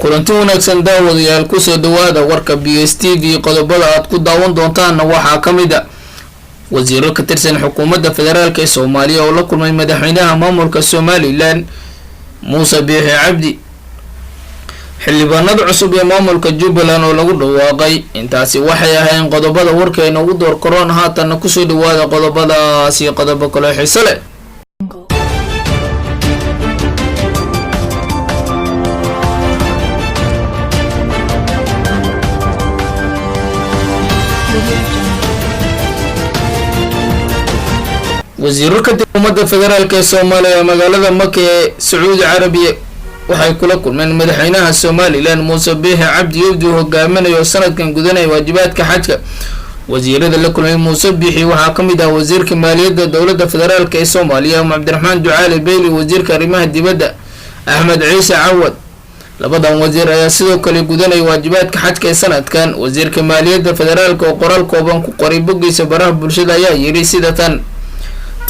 kulanti wanaagsan daawadayaal ku soo dhawaada warka BSTV qodobada aad ku daawan doontaan waxaa kamid ah wasiiro ka tirsan xukuumadda federaalka ee Soomaaliya oo la kulmay madaxweynaha maamulka Somaliland Muuse Biixi Cabdi xildhibaanada cusub ee maamulka Jubbaland oo lagu dhawaaqay intaasi waxay ahayn qodobada warkeena ugu door koron haatan ku soo dhawaada qodobadaasi qodobo kale xiiso leh wasiiro ka tirsan xukuumadda federaalka ee Soomaaliya magaalada Maka ee Sacuudi Carabiya waxay kula kulmeen madaxweynaha Somaliland Muuse Biixi Cabdi oo hogaaminayo sanadkan gudanaya waajibaadka xajka wasiirada la kulmay Muuse Biixi waxaa kamid ah wasiirka maaliyadda dawladda federaalka ee Soomaaliya Cabdiraxmaan Ducaale Beyle wasiirka arrimaha dibadda Axmed Ciise Cawad labadan wasiir ayaa sidoo kale gudanaya waajibaadka xajka ee sanadkan wasiirka maaliyadda federaalka oo qoraal kooban ku qoray boggiisa baraha bulshada ayaa yiri sida tan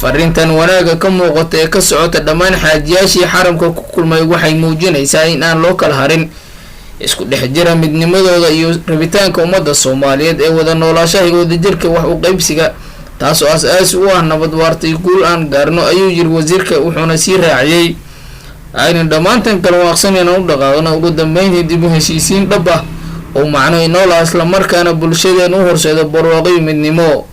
farintan wanaaga ka muuqata ee ka socota dhammaan xaajiyaashii xaramka ku kulmay waxay muujinaysaa in aan loo kala harin isku dhex jira midnimadooda iyo rabitaanka ummadda Soomaaliyeed ee wada noolaanshaha iyo wadajirka wax u qaybsiga taas oo aas u ah nabad waarta iyo guul aan gaarno ayuu yiri wasiirka wuxuuna sii raaciyay ayna dhamaantan kala waaqsanayna u dhaqaaqno ugu dambeyntii dib u heshiisiin dhab ah oo macno noolaa isla markaana bulshadeena u horseedo barwaaqo iyo midnimo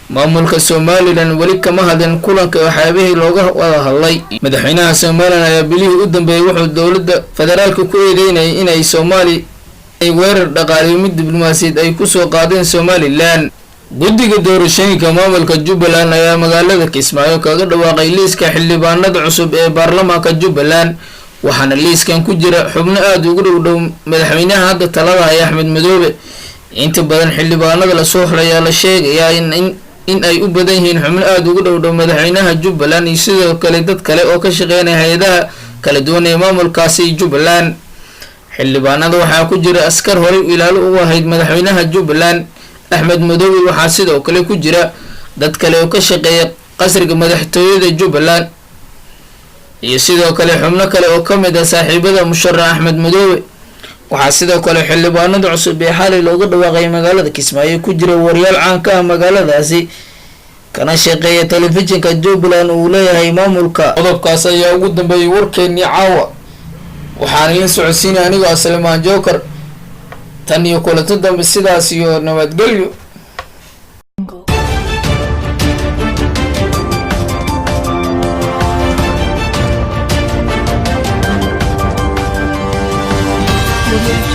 maamulka Somaliland wali kama hadin kulanka waxaabihii looga wada hadlay madaxweynaha Somaliland ayaa bilihii u dambeeyay wuxuu dawladda federaalka ku eedeynayay inay Soomaali ay weerar dhaqaale mid diblomaasiyad ay ku soo qaadeen Somaliland guddiga doorashooyinka maamulka Jubbaland ayaa magaalada Kismaayo kaga dhawaaqay liiska xildhibaanada cusub ee baarlamaanka Jubbaland waxaana liiskan ku jira xubno aad ugu dhow madaxweynaha hadda talada haya Axmed Madoobe inta badan xildhibaanada la soo xulay la sheegay in ay u badan yihiin xubno aad ugu dhow madaxweynaha Jubbaland iyo sidoo kale dad kale oo ka shaqeynaya hay'adaha kala duwan ee maamulkaasi Jubbaland xildhibaanada waxaa ku jira askar hore ilaalo ugu ahayd madaxweynaha Jubbaland Axmed Madoobe waxaa sidoo kale ku jira dad kale oo ka shaqeeya qasriga madaxtooyada Jubbaland iyo sidoo kale xubno kale oo kamid ah saaxiibada musharax Axmed Madoobe waxaa sidoo kale xildhibaanada cusub ee xalay looga dhawaaqay magaalada Kismaayo ku jira wariyaal caan ka ah magaaladaasi kana shaqeeya telefishinka Jubbaland uu leeyahay maamulka qodobkaas ayaa ugu dambeeyay warkeennii caawa waxaan idin socodsiinay anigoo Salmaan Joker tan iyo kulanto dambe sidaas iyo nabadgelyo Thank you.